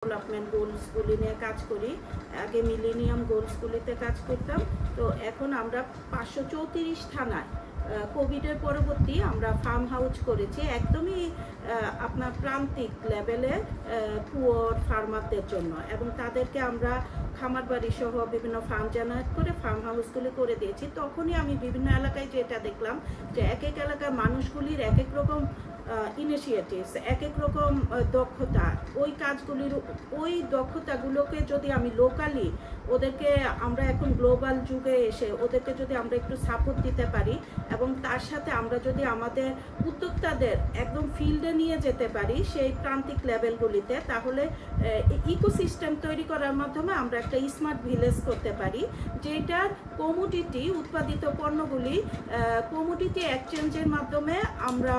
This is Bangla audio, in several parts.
ডেভেলপমেন্ট গোলসগুলি নিয়ে কাজ করি। আগে মিলেনিয়াম গোলসগুলিতে কাজ করতাম। তো এখন আমরা 534 থানায় কোভিডের পরবর্তী আমরা ফার্ম হাউস করেছি, একদমই আপনার প্রান্তিক লেভেলে পুয়ার ফার্মারদের জন্য, এবং তাদেরকে আমরা খামার বাড়ি সহ বিভিন্ন ফার্ম জেনারেট করে ফার্ম হাউসগুলি করে দিয়েছি। তখনই আমি বিভিন্ন এলাকায় যেটা দেখলাম যে এক এক এলাকার মানুষগুলির এক এক রকম ইনিশিয়েটিভস, এক এক রকম দক্ষতা, ওই কাজগুলির ওই দক্ষতাগুলোকে যদি আমি লোকালি ওদেরকে, আমরা এখন গ্লোবাল যুগে এসে ওদেরকে যদি আমরা একটু সাপোর্ট দিতে পারি এবং তার সাথে আমরা যদি আমাদের উদ্যোক্তাদের একদম ফিল্ডে নিয়ে যেতে পারি সেই প্রান্তিক লেভেলগুলিতে, তাহলে ইকোসিস্টেম তৈরি করার মাধ্যমে আমরা একটা স্মার্ট ভিলেজ করতে পারি, যেটার কমোডিটি উৎপাদিত পণ্যগুলি কমোডিটি এক্সচেঞ্জের মাধ্যমে আমরা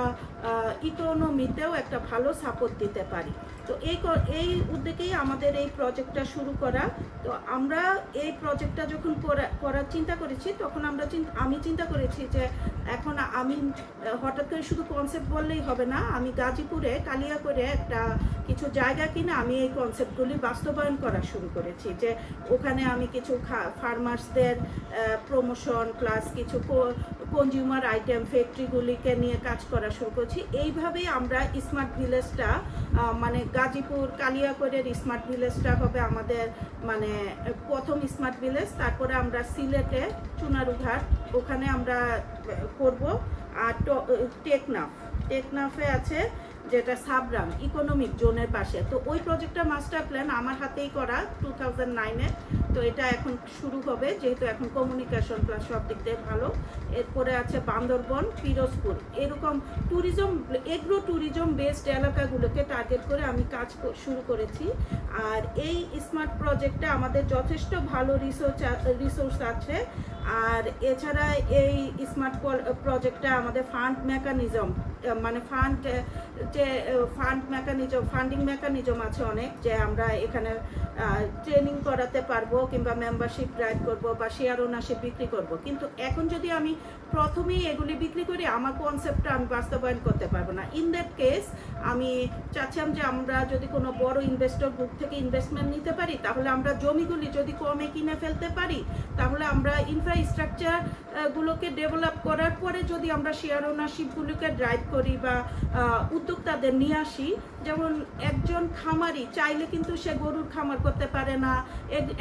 ইকোনমিতেও একটা ভালো সাপোর্ট দিতে পারি। তো এই উদ্যোগেই আমাদের এই প্রজেক্টটা শুরু করা। তো আমরা এই প্রজেক্টটা যখন করার চিন্তা করেছি তখন আমি চিন্তা করেছি যে এখন আমি হঠাৎ করে শুধু কনসেপ্ট বললেই হবে না, আমি গাজীপুরে কালিয়াকৈরে একটা কিছু জায়গা কিনে আমি এই কনসেপ্টগুলি বাস্তবায়ন করা শুরু করেছি, যে ওখানে আমি কিছু ফার্মার্সদের প্রমোশন প্লাস কিছু কনজিউমার আইটেম ফ্যাক্টরিগুলিকে নিয়ে কাজ করা শুরু করছি। এইভাবেই আমরা স্মার্ট ভিলেজটা, মানে গাজীপুর কালিয়াকৈরের স্মার্ট ভিলেজটা হবে আমাদের মানে প্রথম স্মার্ট ভিলেজ। তারপরে আমরা সিলেটে চুনারুঘাট ওখানে আমরা করব, আর টেকনাফে আছে যেটা সাবরাম ইকোনমিক জোনের পাশে। তো ওই প্রজেক্টটা মাস্টার প্ল্যান আমার হাতেই করা 2009-এ। তো এটা এখন শুরু হবে, যেহেতু এখন কমিউনিকেশন প্লাস সব দিক দিয়ে ভালো। এরপরে আছে বান্দরবন, পিরোজপুর, এরকম ট্যুরিজম এগ্রো ট্যুরিজম বেসড এলাকাগুলোকে টার্গেট করে আমি কাজ শুরু করেছি। আর এই স্মার্ট প্রজেক্টে আমাদের যথেষ্ট ভালো রিসোর্স আছে। আর এছাড়া এই স্মার্ট প্রজেক্টে আমাদের ফান্ড মেকানিজম, মানে ফান্ডিং মেকানিজম আছে অনেক, যে আমরা এখানে ট্রেনিং করাতে পারবো কিংবা মেম্বারশিপ ড্রাইভ করব বা শেয়ার ওনারশিপ বিক্রি করব। কিন্তু এখন যদি আমি প্রথমেই এগুলি বিক্রি করি আমার কনসেপ্টটা আমি বাস্তবায়ন করতে পারবো না। ইন দ্যাট কেস আমি চাচ্ছিলাম যে আমরা যদি কোনো বড় ইনভেস্টর গ্রুপ থেকে ইনভেস্টমেন্ট নিতে পারি, তাহলে আমরা জমিগুলি যদি কমে কিনে ফেলতে পারি, তাহলে আমরা ইনফ্রাস্ট্রাকচার গুলোকে ডেভেলপ করার পরে যদি আমরা শেয়ার ওনারশিপগুলোকে ড্রাইভ করি বা উদ্যোক্তাদের নিয়ে আসি। যেমন একজন খামারি চাইলে কিন্তু সে গরুর খামার করতে পারে না,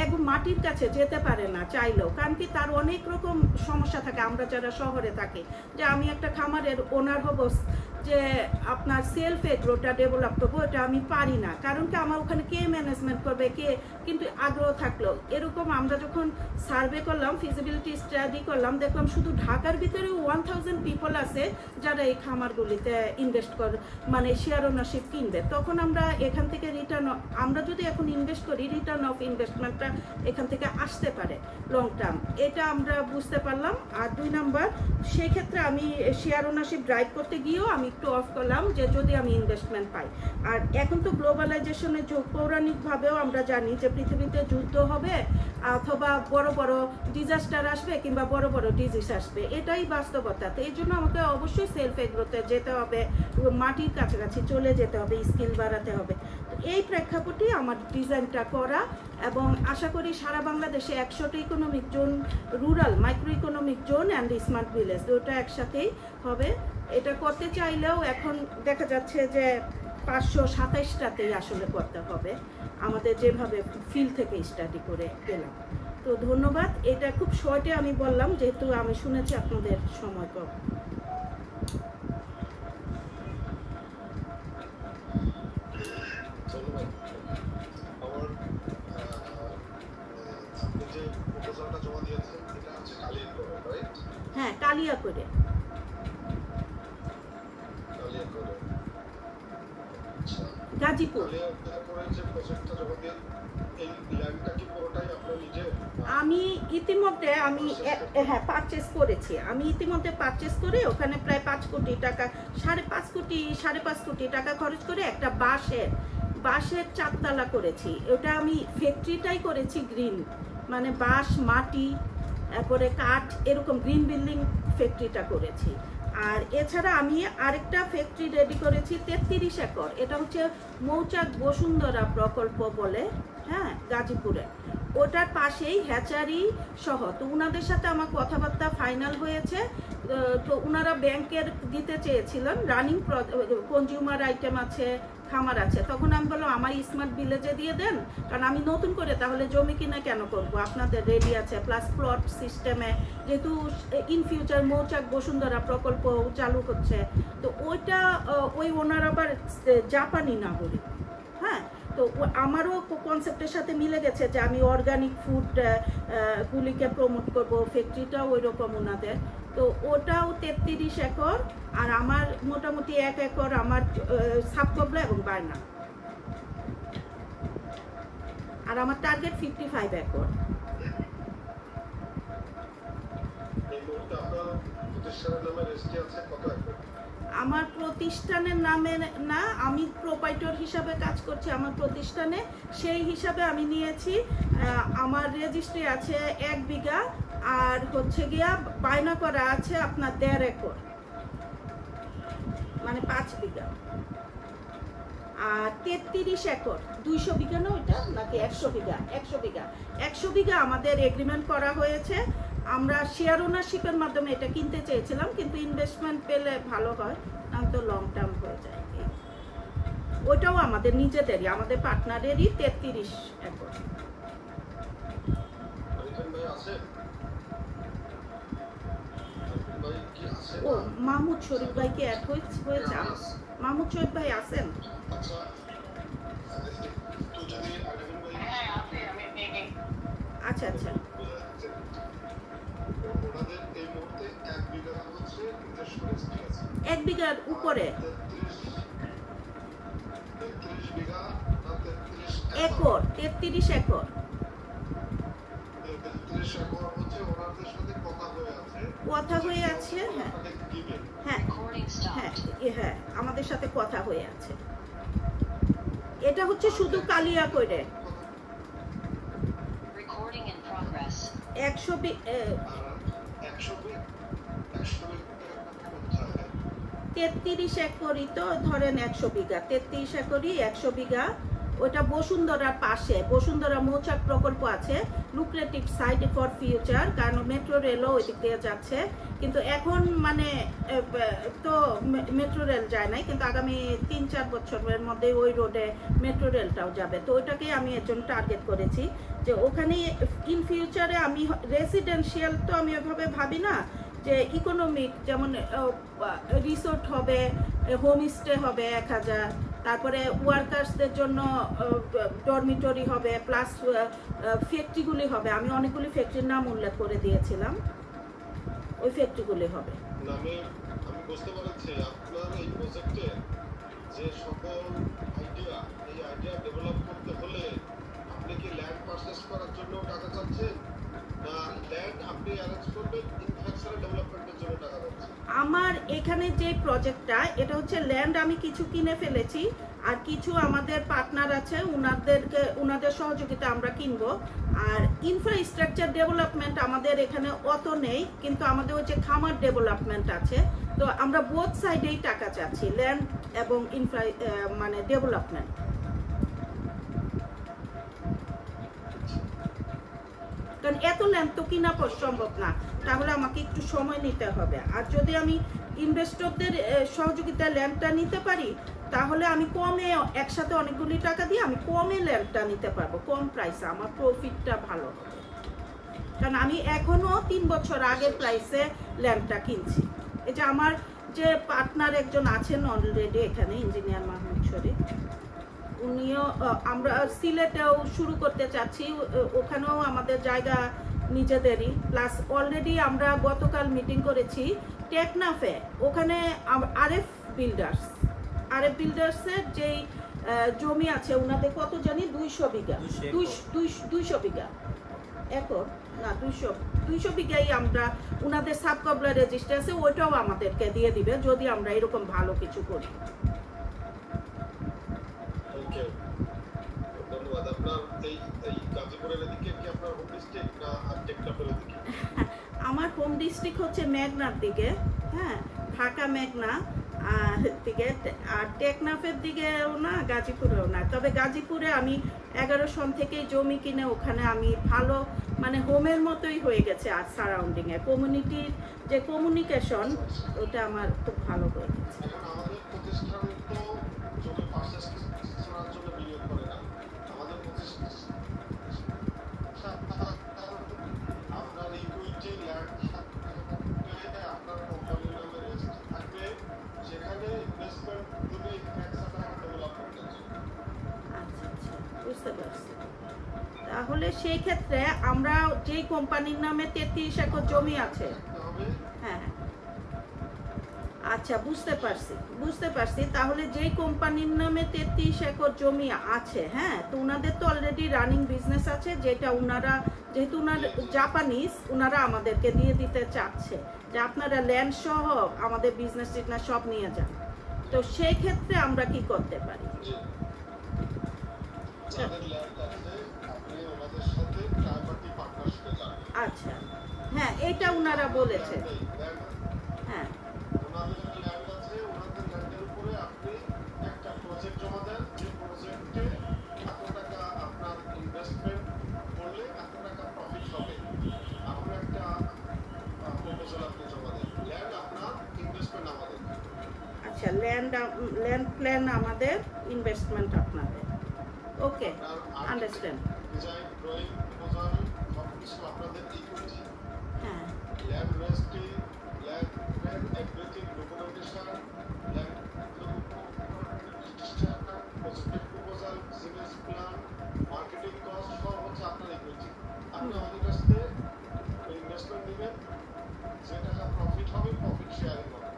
একদম মাটির কাছে যেতে পারে না চাইলেও, কারণ কি তার অনেক রকম সমস্যা থাকে। আমরা যারা শহরে থাকি, যে আমি একটা খামারের ওনার হব, যে আপনার সেলফ এগ্রোটা ডেভেলপ করবো, এটা আমি পারি না, কারণ কি আমার ওখানে কে ম্যানেজমেন্ট করবে, কে কিন্তু আগ্রহ থাকলো। এরকম আমরা যখন সার্ভে করলাম, ফিজিবিলিটি স্টাডি করলাম, দেখলাম শুধু ঢাকার ভিতরেও 1000 পিপল আছে যারা এই খামারগুলিতে ইনভেস্ট করে, মানে শেয়ার ওনারশিপ কিনবে। তখন আমরা এখান থেকে আমরা যদি এখন ইনভেস্ট করি, রিটার্ন অফ ইনভেস্টমেন্টটা এখান থেকে আসতে পারে লং টার্ম, এটা আমরা বুঝতে পারলাম। আর 2 নাম্বার, সেই ক্ষেত্রে আমি শেয়ার ওনারশিপ ড্রাইভ করতে গিয়েও আমি একটু অফ করলাম যে যদি আমি ইনভেস্টমেন্ট পাই। আর এখন তো গ্লোবালাইজেশনের যুগ, পৌরাণিকভাবেও আমরা জানি যে পৃথিবীতে যুদ্ধ হবে অথবা বড় বড় ডিজাস্টার আসবে কিংবা বড় বড় ডিজিজ আসবে, এটাই বাস্তবতা। তো এই জন্য আমাকে অবশ্যই সেলফ এগ্রোতে যেতে হবে, মাটির কাছাকাছি চলে যেতে হবে, স্কিল বাড়াতে হবে। এই প্রেক্ষাপটে আমার ডিজাইনটা করা, এবং আশা করি সারা বাংলাদেশে 100টা economic zone, rural micro economic zone and smart village দুটো একসাথেই হবে। এটা করতে চাইলেও এখন দেখা যাচ্ছে যে 527টাতেই আসলে করতে হবে, আমাদের যেভাবে ফিল্ড থেকে স্টাডি করে পেলাম। তো ধন্যবাদ। এটা খুব শর্টে আমি বললাম, যেহেতু আমি শুনেছি আপনাদের সময় কম। হ্যাঁ, কালিয়াকৈরে। গাজীপুর। আমি ইতিমধ্যে পারচেস করেছি। আমি ইতিমধ্যে পারচেস করে ওখানে প্রায় 5 কোটি টাকা, 5.5 কোটি টাকা খরচ করে একটা বাঁশের 4 তলা করেছি। ওটা আমি ফ্যাক্টরিটাই করেছি গ্রিন, মানে বাঁশ, মাটি, তারপরে কাঠ, এরকম গ্রিন বিল্ডিং ফ্যাক্টরিটা করেছি। আর এছাড়া আমি আরেকটা ফ্যাক্টরি রেডি করেছি 33 একর, এটা হচ্ছে মৌচাক বসুন্ধরা প্রকল্প বলে, হ্যাঁ, গাজীপুরে। ওটার পাশেই হ্যাচারি সহ। তো ওনাদের সাথে আমার কথাবার্তা ফাইনাল হয়েছে। তো ওনারা ব্যাংকের দিতে চেয়েছিলেন, রানিং কনজিউমার আইটেম আছে, খামার আছে। তখন আমি বললাম আমার স্মার্ট ভিলেজে দিয়ে দেন, কারণ আমি নতুন করে তাহলে জমি কিনা কেন করব, আপনাদের রেডি আছে, প্লাস প্লট সিস্টেমে, যেহেতু ইন ফিউচার মৌচাক বসুন্ধরা প্রকল্প চালু হচ্ছে। তো ওইটা ওই ওনার আবার জাপানি নাগরিক, হ্যাঁ। তো আমারও কনসেপ্টের সাথে মিলে গেছে যে আমি অর্গানিক ফুড গুলিকে প্রমোট করব, ফ্যাক্টরিটাও ওই রকম ওনাদের। তো ওটাও 33 একর, আর আমার মোটামুটি 1 একর আমার সাবকবলা এবং বায়না, আর আমার টার্গেট 55 একর। আমার প্রতিষ্ঠানের নামে না, আমি প্রোপাইটর হিসাবে কাজ করছি আমার প্রতিষ্ঠানে, সেই হিসাবে আমি নিয়েছি। আমার রেজিস্ট্রি আছে 1 বিঘা, আর হচ্ছে গিয়া বায়না করা আছে আপনার 1.5 একর, মানে 5 বিঘা। আর 33 একর 200 বিঘা না ওইটা, নাকি 100 বিঘা? 100 বিঘা, 100 বিঘা আমাদের এগ্রিমেন্ট করা হয়েছে। আমরা শেয়ার ওনারশিপের মাধ্যমে এটা কিনতে চেয়েছিলাম, কিন্তু ইনভেস্টমেন্ট পেলে ভালো হয়, না তো লং টার্ম হয়ে যায়। ওইটাও আমাদের নিজেদেরই, আমাদের পার্টনারেরই 33 একর। ও মাহমুদ শরীফ ভাই কি অ্যাড হয়েছে? মাহমুদ শরীফ ভাই আছেন? আচ্ছা আচ্ছা, এক বিঘার উপরে একর, 33 একর। কথা হয়ে আছে, হ্যাঁ হ্যাঁ হ্যাঁ হ্যাঁ, আমাদের সাথে কথা হয়ে আছে। এটা হচ্ছে শুধু কালিয়া করে 33 একরই তো ধরেন, 100 বিঘা, 33 একরই 100 বিঘা। ওটা বসুন্ধরার পাশে, বসুন্ধরা মৌচাক প্রকল্প আছে, লুক্রেটিভ সাইট ফর ফিউচার, কারণ মেট্রো রেলও ওই দিক দিয়ে যাচ্ছে। কিন্তু এখন মানে তো মেট্রো রেল যায় নাই, কিন্তু আগামী 3-4 বছরের মধ্যে ওই রোডে মেট্রো রেলটাও যাবে। তো ওইটাকেই আমি এর জন্য টার্গেট করেছি যে ওখানে ইন ফিউচারে আমি রেসিডেন্সিয়াল তো আমি ওইভাবে ভাবি না, যে ইকোনমিক, যেমন রিসোর্ট হবে, হোমস্টে হবে 1000, তারপরে ওয়ার্কার্সদের জন্য ডরমিটরি হবে, প্লাস ফ্যাক্টরিগুলি হবে। আমি অনেকগুলি ফ্যাক্টরির নাম উল্লেখ করে দিয়েছিলাম, ওই ফ্যাক্টরিগুলি হবে। আমি বুঝতে পারছি আপনার এই প্রজেক্টে যে সকল আইডিয়া, এই আইডিয়া ডেভেলপ করতে হলে আপনি কি ল্যান্ড পারচেজ করার জন্য টাকা চাচ্ছেন, না ল্যান্ড আপনি অ্যারেঞ্জ করবেন ইনফ্রাস্ট্রাকচার ডেভেলপমেন্টের জন্য টাকা চাচ্ছেন? আমার এখানে যে প্রজেক্টটা, এটা হচ্ছে ল্যান্ড আমি কিছু কিনে ফেলেছি, আর কিছু আমাদের পার্টনার আছে, ওনাদের সহযোগিতা আমরা কিনবো। আর ইনফ্রাস্ট্রাকচার ডেভেলপমেন্ট আমাদের এখানে অত নেই, কিন্তু আমাদের হচ্ছে খামার ডেভেলপমেন্ট আছে। তো আমরা বোথ সাইডেই টাকা চাচ্ছি, ল্যান্ড এবং মানে ডেভেলপমেন্ট। কারণ এত ল্যান্ড তো কিনা সম্ভব না, তাহলে আমাকে একটু সময় নিতে হবে। আর যদি আমি ইনভেস্টরদের সহযোগিতায় ল্যান্ডটা নিতে পারি, তাহলে আমি কমে, একসাথে অনেকগুলি টাকা দিয়ে আমি কমে ল্যান্ডটা নিতে পারবো, কম প্রাইসে, আমার প্রফিটটা ভালো হবে। কারণ আমি এখনো 3 বছর আগের প্রাইসে ল্যান্ডটা কিনছি। এই যে আমার যে পার্টনার একজন আছেন অলরেডি এখানে, ইঞ্জিনিয়ার মাহমুদ শরীফ, উনিও, আমরা সিলেটেও শুরু করতে চাচ্ছি, ওখানেও আমাদের জায়গা নিজেদেরই। প্লাস অলরেডি আমরা গতকাল মিটিং করেছি টেকনাফে, ওখানে আরএফ বিল্ডার্সের যেই জমি আছে ওনাদের, কত জানি 200 বিঘা, 200 বিঘা একর না, 200 বিঘাই আমরা, ওনাদের সাবকবলা রেজিস্টার আছে, ওইটাও আমাদেরকে দিয়ে দিবে যদি আমরা এরকম ভালো কিছু করি। আমার হোম ডিস্ট্রিক্ট হচ্ছে মেঘনার দিকে, হ্যাঁ, ঢাকা মেঘনা দিকে, আর টেকনাফের দিকেও না, গাজীপুরেও না। তবে গাজীপুরে আমি 11 সন থেকেই জমি কিনে ওখানে আমি ভালো মানে হোমের মতোই হয়ে গেছে। আর সারাউন্ডিংয়ে কমিউনিটির যে কমিউনিকেশন ওটা আমার খুব ভালো হয়ে গেছে। এখন আমাদের প্রতিষ্ঠান তো জমি পারচেজ করার জন্য বিনিয়োগ করে না। আমাদের প্রতিষ্ঠান আপনার ইকুইটি ল্যান্ড থাকবে, আপনার কোম্পানির নামে রেজিস্টার থাকবে, সেখানে ইনভেস্টমেন্ট দিলে ডেভেলপমেন্টের জন্য। আচ্ছা আচ্ছা, বুঝতে পারছি। তাহলে সেই ক্ষেত্রে আমরা যেই কোম্পানির নামে 33 একর জমি আছে, হ্যাঁ আচ্ছা বুঝতে পারছি। তাহলে যেই কোম্পানির নামে 33 একর জমি আছে, হ্যাঁ, তো ওনাদের তো অলরেডি রানিং বিজনেস আছে, যেটা ওনারা যেহেতু জাপানিজ, ওনারা আমাদেরকে দিয়ে দিতে চাচ্ছে যে আপনারা ল্যান্ড সহ আমাদের বিজনেস টিজনেস সব নিয়ে যান। তো সেই ক্ষেত্রে আমরা কি করতে পারি? আচ্ছা, হ্যাঁ, এটা ওনারা বলেছে। হ্যাঁ, আচ্ছা, ল্যান্ড প্ল্যান আমাদের, ইনভেস্টমেন্ট আপনাদের। ওকে, আন্ডারস্ট্যান্ড। হ্যাঁ, land registry, land plan, everything, documentation, land project proposal, business plan, marketing cost সব হচ্ছে আপনার ইকুইটি। আপনি আমাদের কাছ থেকে ইনভেস্টমেন্ট দিবেন, যে টাকা প্রফিট হবে প্রফিট শেয়ারিং হবে।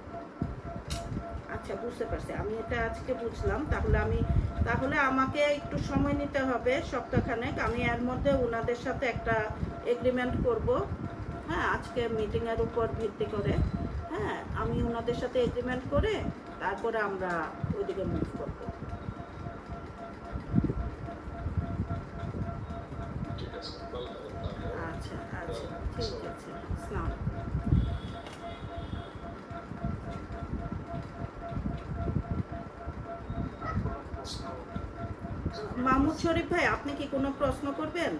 আচ্ছা, বুঝতে পারছি। আমি এটা আজকে বুঝলাম। তাহলে আমাকে একটু সময় নিতে হবে, সপ্তাহখানেক। আমি এর মধ্যে ওনাদের সাথে একটা এগ্রিমেন্ট করব, হ্যাঁ, আজকে মিটিংয়ের উপর ভিত্তি করে। হ্যাঁ, আমি ওনাদের সাথে এগ্রিমেন্ট করে তারপরে আমরা ওইদিকে মুভ করব। আচ্ছা আচ্ছা, ঠিক আছে। আসসালামু আলাইকুম। মাহমুদ শরীফ ভাই, আপনি কি কোনো প্রশ্ন করবেন?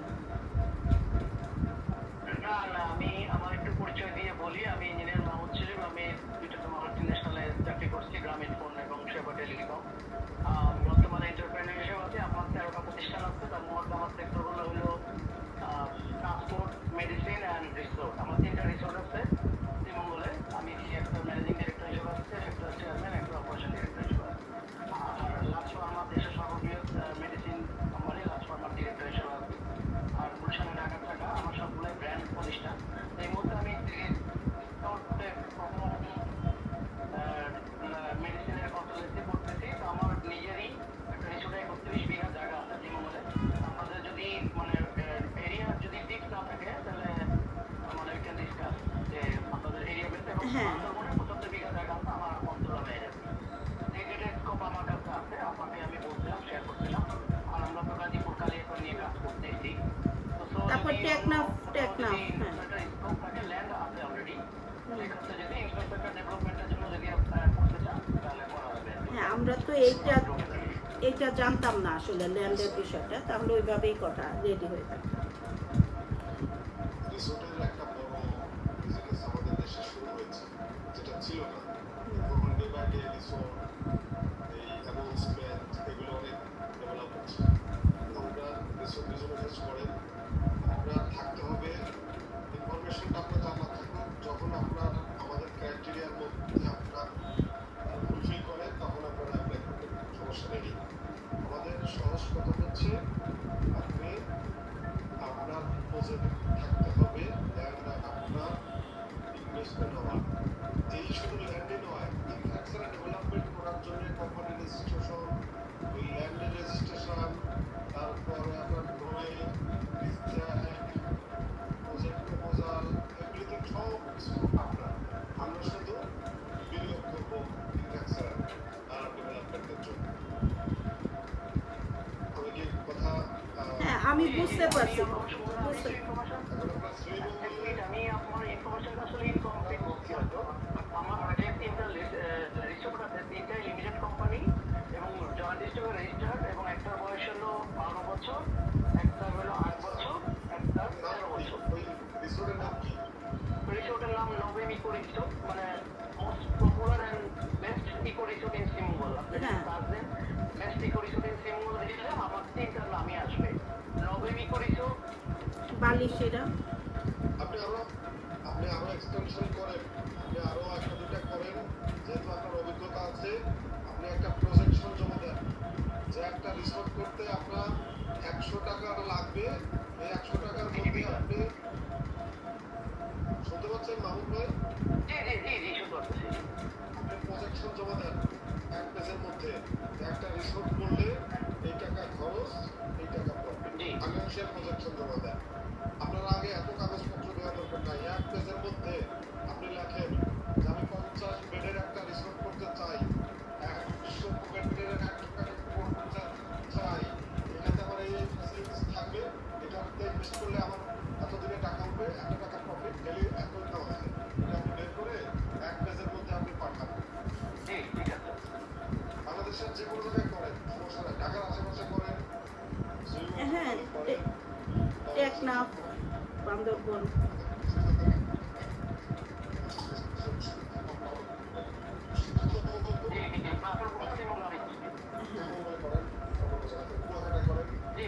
না, আমি আমার একটু পরিচয় দিয়ে বলি। আমি ইঞ্জিনিয়ার মাহমুদ শরীফ। আমি মাল্টিন্যাশনালে চাকরি করছি, গ্রামীণ ফোন এবং সেবা টেলিকম। বর্তমানে এন্টারপ্রেনার হিসেবে আছি। আমার 13টা প্রতিষ্ঠান আছে। তার মধ্যে আমার সেক্টরগুলো হলো ট্রান্সপোর্ট, মেডিসিন অ্যান্ড রিসোর্ট। আমার 3টা রিসোর্ট আছে শ্রীমঙ্গলে। আমি একটা ম্যানেজিং ডিরেক্টর হিসেবে আছে, একটা চেয়ারম্যান, একটা অপারেশন ডিরেক্টর হিসেবে আছে। আর লাস্ট ফার্মা দেশের সর্ববৃহৎ medicine company last farmer director হিসেবে আছে। আর গুলশানে ঢাকা থাকা আমার সবগুলোই ব্র্যান্ড প্রতিষ্ঠান। এই মুহূর্তে আমি মেডিসিনের কনসালটেন্সি করতেছি। তো আমার নিজেরই একটা রিসোর্টে 31 বিঘা জায়গা আছে শ্রীমঙ্গলে। আপনাদের যদি মানে এরিয়া যদি ফিক্স না থাকে তাহলে আমাদের ক্যান ডিসকাস যে আপনাদের এরিয়া বেস এবং সুন্দরবনে 75 বিঘা জায়গা আছে আমার অঞ্চলে। এই স্কোপ আমার কাছে আছে, আপনাকে আমি বলছিলাম, শেয়ার করছিলাম। আর আমরা তো গাজীপুর কালিয়াকৈর নিয়ে কাজ করতেছি। তারপর টেকনাফ, হ্যাঁ, স্কোপ থাকে, ল্যান্ড আছে অলরেডি। সেক্ষেত্রে যদি ইনফ্রাস্ট্রাকচার ডেভেলপমেন্টের জন্য যদি করতে চান তাহলে করা যাবে। হ্যাঁ, আমরা তো এইটা জানতাম না আসলে ল্যান্ডের বিষয়টা। তাহলে ওইভাবেই কথা রেডি হয়ে থাকবে। রিসোর্টের একটা বড় বিজনেস আমাদের দেশে শুরু হয়েছে, যেটা ছিল না। এখন ডে বাই ডে রিসোর্ট, এই অ্যানাউন্সমেন্ট, এগুলো অনেক ডেভেলপ হচ্ছে। আমরা রিসোর্ট বিজনেস করেন, আপনার থাকতে হবে ইনফরমেশনটা আপনার জানা থাকুক। যখন আপনার আমাদের ক্রাইটেরিয়ার মধ্যে আপনার ফুলফিল করে তখন আপনারা অ্যাপ্লাই করবেন, সমস্যা নেই। আমাদের সহজ কথা হচ্ছে আপনি আপনার প্রজেক্ট থাকতে হবে, ল্যান্ড আপনার ইনভেস্টমেন্ট হওয়ার। এই শুধু ল্যান্ডে নয়, ইনফ্রাস্ট্রাকচার ডেভেলপমেন্ট করার জন্য কোম্পানি রেজিস্ট্রেশন, ওই ল্যান্ডের রেজিস্ট্রেশন, তারপরে আপনার ড্রয়িং, প্রজেক্ট প্রপোজাল, এভরিথিং সব কিছু আপনার। আমরা শুধু বিনিয়োগ করবো ইনফ্রাস্ট্রাকচার ডেভেলপমেন্টের জন্য। আমি কি কথা হ্যাঁ, আমি বুঝতে পারছি। আমি আপনার ইনফরমেশনটা আসলে ইনকমপ্লিট বলছি হয়তো। আমার যেহেতু আপনি কাজ দেন ম্যাচটি করিছো দিন সিমগুলো দিয়ে দিলাম আমার 3টার নামই আসবে নবমী করিছো বালিশেরা আপনি আরো এক্সটেনশন করেন, আপনি আরো একটা দুটা করেন, যেহেতু আপনার অভিজ্ঞতা আছে। আপনি একটা প্রজেকশন জমা দেন যে একটা রিসোর্ট করতে আপনার 100 টাকা লাগবে, এই 100 টাকার মধ্যে আপনি শুনতে পাচ্ছেন মাহমুদ ভাই? জি শুনতে পাচ্ছি। আপনি প্রজেকশন জমা দেন এক পেজের মধ্যে, একটা রিসোর্ট করলে এই টাকা খরচ, এই টাকা প্রফিট, ফাইন্যান্সিয়াল প্রজেকশন জমা দেন। আপনার আগে এত কাগজপত্র দেওয়া দরকার নাই, এক পেজের মধ্যে আপনি লেখেন যে আমি 50 বেডের একটা রিসোর্ট করতে চাই, 100 বেডের একটা করতে চাই, এখানে আমার এই ফ্যাসিলিটিস থাকবে, এটাতে ইনভেস্ট করলে আমার এতদিনে টাকা উঠবে, এত টাকা প্রফিট, ডেলি এত ইনকাম আছে, এটা আপনি বের করে এক পেজের মধ্যে আপনি পাঠাবেন। ঠিক আছে। বাংলাদেশের যে কোনো জায়গায় করেন, সমস্যা নাই, ঢাকার আশেপাশে করেন, হ্যাঁ টেকনাফ বান্দরবন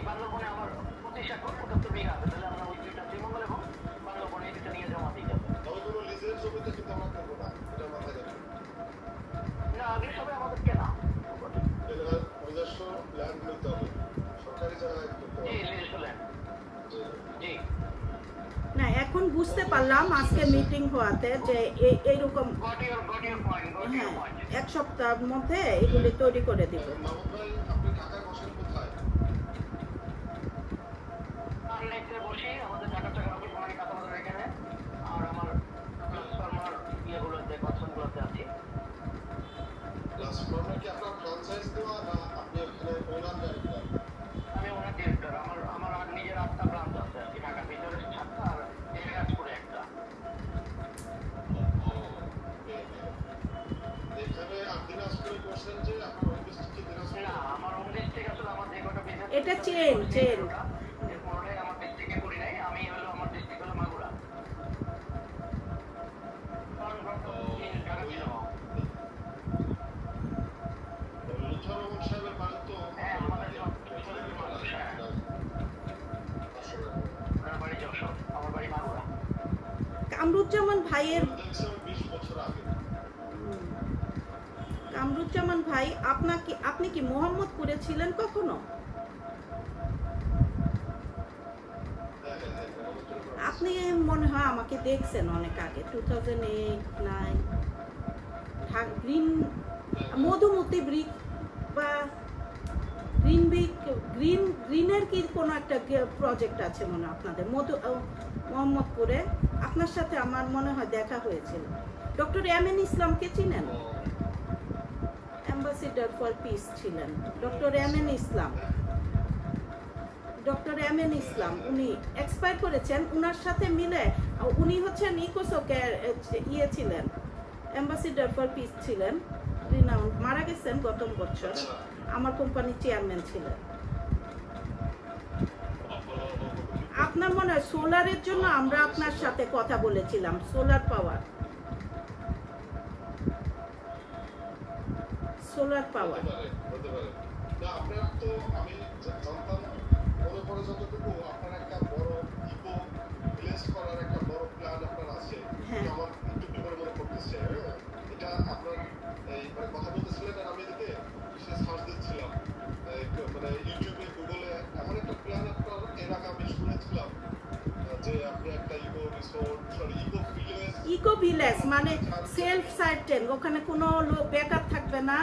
বান্দরবনে আমার 25 একর 75 বিঘা আছে, তাহলে আমরা ওই দুইটা শ্রীমঙ্গল এবং বান্দরবনে এই দুইটা নিয়ে জমা দিই যাবে। তবে কোনো লিজের জমিতে কিন্তু আমরা করবো না, এটা মাথায় রাখবেন। না আগে সবাই আমাদের কেনা এলাকার নিজস্ব ল্যান্ড নিতে হবে, সরকারি জায়গায় করতে হবে। নিজস্ব ল্যান্ড। জি না এখন বুঝতে পারলাম আজকে মিটিং হওয়াতে যে এইরকম হ্যাঁ 1 সপ্তাহের মধ্যে এগুলি তৈরি করে দিব। মাহমুদ ভাই, আপনি ঢাকায় বসেন কোথায়? নেক্সটে বসি আমাদের ঢাকা অফিস মানে কাঁচাবাজার এখানে, আর আমার ট্রান্সফরমার ইয়েগুলোতে কনসার্নগুলোতে আছি। ট্রান্সফরমার কি আপনার ফ্র্যাঞ্চাইজ দেওয়া না আপনি ওখানে ওনার ডাইরেক্টর? আমি ওনার ডিরেক্টর। আমার আর নিজের 8টা ব্রাঞ্চ আছে আর কি, ঢাকার ভিতরে 7টা আর দিনাজপুরে একটা। এখানে দিনাজপুরে করছেন যে আপনার হোম ডিস্ট্রিক্ট দিনাজপুর? না আমার হোম ডিস্ট্রিক্ট আসলে আমার যে কটা বিজনেস এটা চেন এর পুরোটাই আমার ডিস্ট্রিক্টে করি নাই। আমি হলো আমার ডিস্ট্রিক্ট হলো মাগুরা। লুৎফর রহমান সাহেবের বাড়ি তো হ্যাঁ আমাদের মানুষ, হ্যাঁ ওনার বাড়ি যশোর, আমার বাড়ি মাগুরা। কামরুজ্জামান ভাইয়ের 20 বছর আগে। কামরুজ্জামান ভাই আপনি কি মোহাম্মদপুরে ছিলেন কখনো? আপনি মনে হয় আমাকে দেখছেন অনেক আগে, 2008-9 গ্রিন মধুমতি ব্রিক বা গ্রিনের কি কোনো একটা প্রজেক্ট আছে মনে আপনাদের মোহাম্মদপুরে। আপনার সাথে আমার মনে হয় দেখা হয়েছিল। ডক্টর এমএন ইসলামকে চিনেন? অ্যাম্বাসিডার ফর পিস ছিলেন ডক্টর এমএন ইসলাম। উনি এক্সপায়ার করেছেন। উনার সাথে মিলে উনি হচ্ছেন ইকোসোকের ছিলেন, অ্যাম্বাসিডার ফর পিস ছিলেন, রিনাউন্ড, মারা গেছেন গত বছর। আমার কোম্পানির চেয়ারম্যান ছিলেন। আপনার মনে হয় সোলারের জন্য আমরা আপনার সাথে কথা বলেছিলাম, সোলার পাওয়ার। হতে পারে। না আপনার তো আমি জানতাম মনে পড়ে যতটুকু আপনার একটা বড় ইকো ভিলেজ করার একটা বড় প্ল্যান আপনার আছে। আমার একটু করে মনে করতেছে, এটা আপনার এই মানে কথা বলতেছিলেন আর আমি এদিকে সার্চ দিচ্ছিলাম মানে ইউটিউবে গুগলে, এমন একটা প্ল্যান আপনার এর আগে আমি শুনেছিলাম যে আপনি একটা ইকো ভিলেজ মানে সেলফ সার্টেন, ওখানে কোনো লোক বেকার থাকবে না,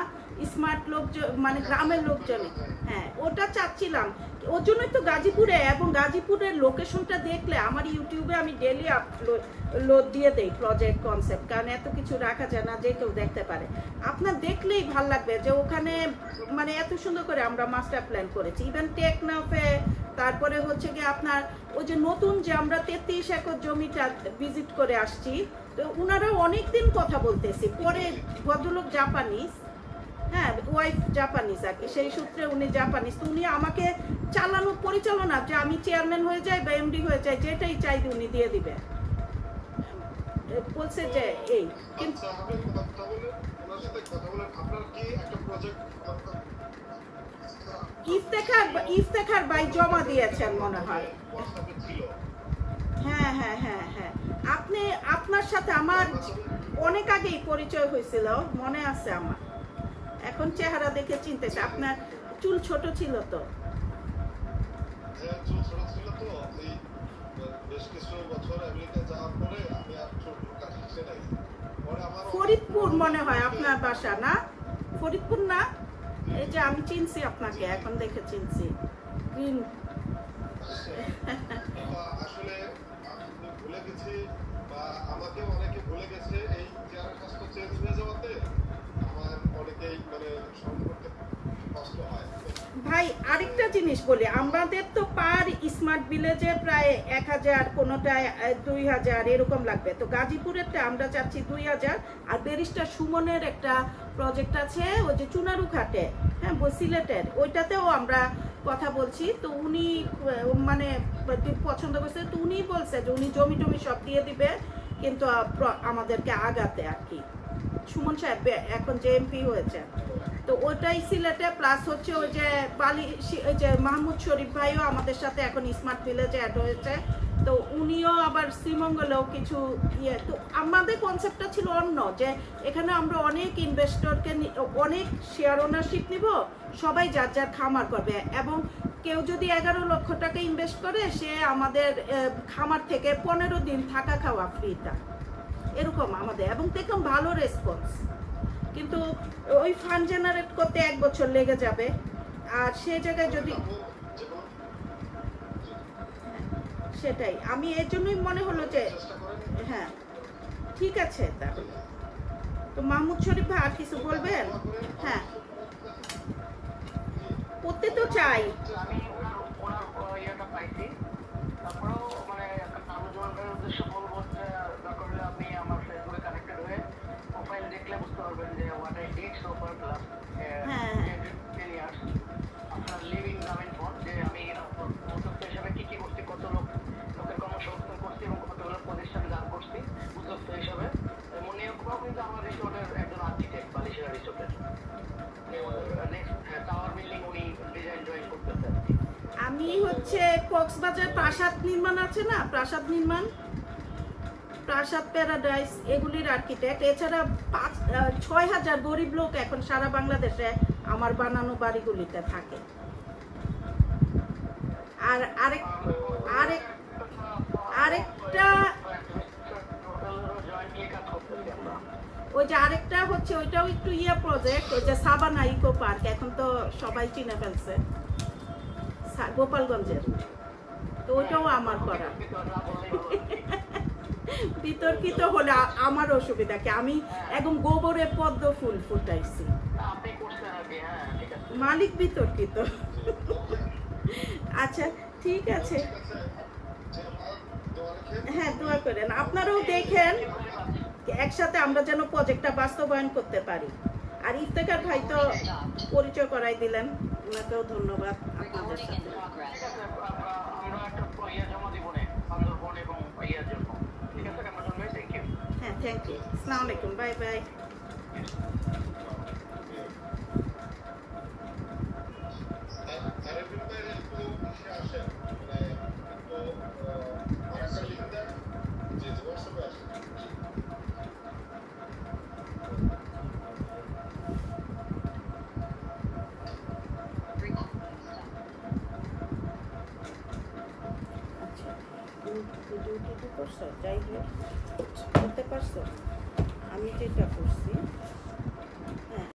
স্মার্ট লোক মানে গ্রামের লোকজন। হ্যাঁ ওটা চাচ্ছিলাম, ওর জন্যই তো গাজীপুরে, এবং গাজীপুরের লোকেশনটা দেখলে আমার ইউটিউবে আমি ডেলি আপলোড দিয়ে দেই প্রজেক্ট কনসেপ্ট, কারণ এত কিছু রাখা যায় না, যে কেউ দেখতে পারে। আপনার দেখলেই ভাল লাগবে যে ওখানে মানে এত সুন্দর করে আমরা মাস্টার প্ল্যান করেছি। ইভেন টেকনাফে, তারপরে হচ্ছে কি আপনার ওই যে নতুন যে আমরা 33 একর জমিটা ভিজিট করে আসছি, তো ওনারা অনেকদিন কথা বলতেছি। পরে ভদ্রলোক জাপানিজ, হ্যাঁ ওয়াইফ জাপানিজ আর কি, সেই সূত্রে উনি জাপানিজ, তো উনি আমাকে পরিচালনা যে আমি চেয়ারম্যান হয়ে যাই বা এমডি হয়ে যাই, যেটাই চাই উনি দিয়ে দিবে বলছে যে এই। কিন্তু আপনার সাথে কথা বলেন, আপনার কি একটা প্রজেক্ট ইফতেখার ভাই জমা দিয়েছেন মনে হয়। হোয়াটসঅ্যাপে ছিল? হ্যাঁ হ্যাঁ হ্যাঁ হ্যাঁ, আপনার সাথে আমার অনেক আগেই পরিচয় হয়েছিল, মনে আছে আমার। এখন চেহারা দেখে চিনতেছে। আপনার চুল ছোট ছিল তো? হ্যাঁ, চুল ছোট ছিল তো। এই বেশ কিছু বছর আমেরিকা যাওয়ার পরে আমি আর চুল কাটা শিখে নাই। পরে আমার ফরিদপুর মনে হয় আপনার বাসা, না? ফরিদপুর না? এই যে আমি চিনছি আপনাকে, এখন দেখে চিনছি। গ্রিন আসলে আমি ভুলে গেছি, বা আমাকে অনেকে ভুলে গেছে এই চেহারা স্বাস্থ্য চেঞ্জ হয়ে যাওয়াতে। আমার অনেকেই মানে স্মরণ করতে কষ্ট হয়। ভাই আরেকটা জিনিস বলি, আমাদের তো পার স্মার্ট ভিলেজে প্রায় 1000, কোনোটায় 2000 এরকম লাগবে। তো গাজীপুরেরটা আমরা চাচ্ছি 2000। আর ব্যারিস্টার সুমনের একটা প্রজেক্ট আছে ওই যে চুনারুঘাটে, হ্যাঁ সিলেটের, ওইটাতেও আমরা কথা বলছি। তো উনি মানে পছন্দ করছে, তো উনি বলছে যে উনি জমি টমি সব দিয়ে দিবে, কিন্তু আমাদেরকে আগাতে আর কি। সুমন সাহেব এখন যে এমপি হয়েছে, তো ওটাই সিলেটে। প্লাস হচ্ছে ওই যে ওই যে মাহমুদ শরীফ ভাইও আমাদের সাথে এখন স্মার্ট ভিলেজে অ্যাড হয়েছে। তো উনিও আবার শ্রীমঙ্গলেও কিছু ইয়ে। তো আমাদের কনসেপ্টটা ছিল অন্য, যে এখানে আমরা অনেক ইনভেস্টরকে অনেক শেয়ার ওনারশিপ নিব, সবাই যার যার খামার করবে, এবং কেউ যদি 11 লক্ষ টাকা ইনভেস্ট করে, সে আমাদের খামার থেকে 15 দিন থাকা খাওয়া ফ্রিটা, এরকম আমাদের। এবং দেখলাম ভালো রেসপন্স। কিন্তু ওই ফান্ড জেনারেট করতে 1 বছর লেগে যাবে। আর সে জায়গায় যদি সেটাই, আমি এর জন্যই মনে হলো যে হ্যাঁ ঠিক আছে। তাহলে তো মাহমুদ শরীফ ভাই আর কিছু বলবেন? হ্যাঁ, করতে তো চাই। আমি ওনার ইয়েটা পাইছি। তারপরেও মানে তারুজনের উদ্দেশ্যে বলবো যে দরকার হলে আপনি আমার ফেসবুকে কানেক্টেড হয়ে প্রোফাইল দেখলে বুঝতে পারবেন যে what I did so far plus 10 years আপনার লিভিং গ্রামীণ ফোন, যে আমি উদ্যোক্তা হিসাবে কি কি করছি, কত লোকের কর্মসংস্থান করছি এবং কতগুলো প্রতিষ্ঠান দান করছি উদ্যোক্তা হিসাবে। মনে রাখবো কিন্তু আমার রিসোর্টের একজন আর্কিটেক্ট, বালিশেরা রিসোর্টের নেক্সট টাওয়ার বিল্ডিং উনি ডিজাইন ড্রয়িং করতেছেন। আমি হচ্ছে কক্সবাজার প্রাসাদ নির্মাণ আছে না, প্রাসাদ নির্মাণ, প্রাসাদ প্যারাডাইস, এগুলির আর্কিটেক্ট। এছাড়া 6000 গরিব লোক এখন সারা বাংলাদেশে আমার বানানো বাড়িগুলিতে থাকে। আর আরেকটা ওই যে আরেকটা হচ্ছে, ওইটাও একটু প্রজেক্ট, ওই যে সাবানা ইকো পার্ক, এখন তো সবাই চিনে ফেলছে, গোপালগঞ্জের। তো ওইটাও আমার করা। বিতর্কিত হলে আমার অসুবিধা কি, আমি একদম গোবরে পদ্ম ফুল ফুটাইছি, মালিক বিতর্কিত। আচ্ছা ঠিক আছে, হ্যাঁ দোয়া করেন, আপনারাও দেখেন একসাথে আমরা যেন প্রজেক্টটা বাস্তবায়ন করতে পারি। আর ইফতেখার ভাই তো পরিচয় করাই দিলেন, ওনাকেও ধন্যবাদ আপনাদের সাথে। হ্যাঁ থ্যাংক ইউ, আসসালামু আলাইকুম, বাই বাই। ডিউটি করছো, যাই হোক করতে পারছো, আমি যেটা করছি।